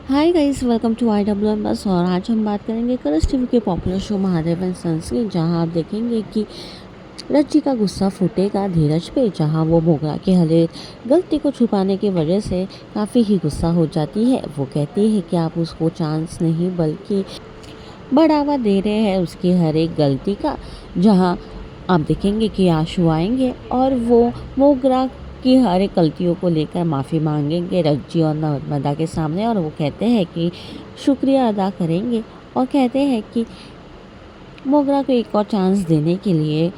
Hi guys, welcome to IWM Buzz. और आज हम बात करेंगे कलर्स टीवी के popular show Mahadev and Sons की, जहां आप देखेंगे कि रज्जी का गुस्सा फूटेगा धीरज पे, जहां वो मोगरा की हर एक गलती को छुपाने की वजह से काफ़ी ही गुस्सा हो जाती है। वो कहती है कि आप उसको चांस नहीं बल्कि बढ़ावा दे रहे हैं उसकी हर एक गलती का। जहां आप देखेंगे कि आंसू आएंगे और वो मोगरा की हर एक गलतियों को लेकर माफ़ी मांगेंगे रज्जी और नर्मदा के सामने, और वो कहते हैं कि शुक्रिया अदा करेंगे और कहते हैं कि मोगरा को एक और चांस देने के लिए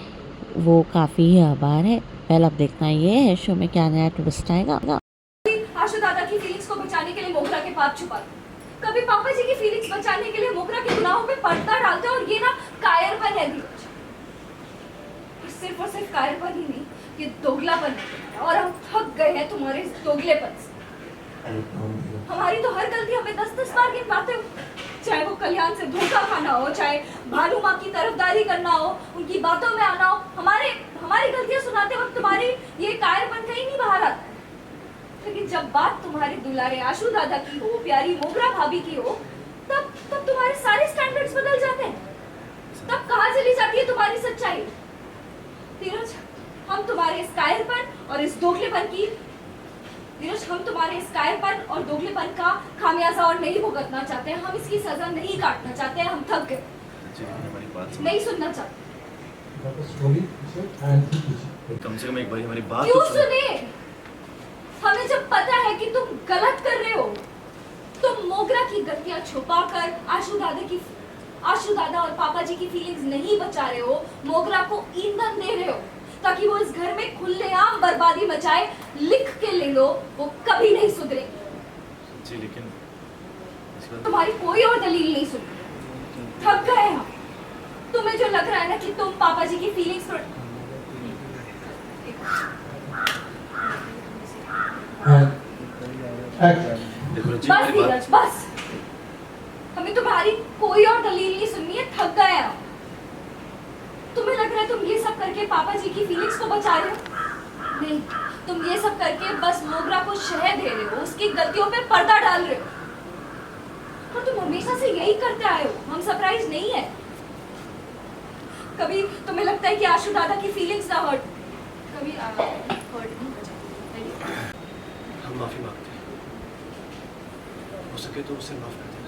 वो काफ़ी ही आभार है। पहले अब देखना ये है शो में क्या नया ट्विस्ट आएगा। आशु दादा की फीलिंग्स को बचाने के लिए मोगरा के पाप छुपा, कभी पापा जी की फीलिंग्स बचाने के लिए मोगरा के गुनाहों पे पर्दा डालते, और ये ना कायरपन है धीरज। सिर्फ और सिर्फ कायरपन ही नहीं, ये दोगलापन है, और हम थक गए हैं तुम्हारे इस दोगलेपन से। हमारी तो हर गलती हमें 10-10 बार गिनवाते हो, चाहे वो कल्याण से धोखा खाना हो, चाहे भानु माँ की तरफदारी करना हो, उनकी बातों में आना हो, हमारी गलतियां सुनाते वक्त तुम्हारी ये कायरपन कहीं नहीं बाहर आता। लेकिन जब बात तुम्हारे दुलारे आशु दादा की हो, प्यारी मोगरा भाभी की हो, तब तुम्हारे सारे स्टैंडर्ड्स बदल जाते हैं। तब कहाँ चली जाती है तुम्हारी सच्चाई? धीरज, हम तुम्हारे इस कायरपन और इस दोगलेपन का खामियाजा और नहीं भुगतना चाहते हैं। हम इसकी सजा नहीं काटना चाहते हैं। हम थक गए, नहीं सुनना चाहते। कम से कम एक बार हमारी बात क्यों सुने? हमें जब पता है कि तुम गलत कर रहे हो, तुम मोगरा की गलतियां छुपाकर आशु दादा और पापा जी की फीलिंग्स नहीं बचा रहे हो, मोगरा को ईंधन दे रहे हो ताकि वो इस घर में खुलेआम बर्बादी मचाए। लिख के ले लो, वो कभी नहीं सुधरेगी जी। लेकिन तुम्हारी कोई और दलील नहीं सुनी। थक गए हम। तुम्हें जो लग रहा है ना कि तुम पापा जी की फीलिंग्स बस धीरज, बस। हमें तुम्हारी कोई और दलील नहीं सुननी है। थक गए हम। तुम्हें लग रहा है तुम ये सब करके पापा जी की फीलिंग्स को बचा रहे हो? नहीं, तुम ये सब करके बस मोगरा को शह दे रहे हो, उसकी गलतियों पे पर्दा डाल रहे हो। और तुम हमेशा से यही करते आए हो। हम सरप्राइज नहीं है। कभी तुम्हें लगता है कि आशु दादा की फीलिंग्स ना हर्ट, कभी हर्ट नहीं हो जाती। हम माफी मांगते हैं, हो सके तो उसे माफ कर दें।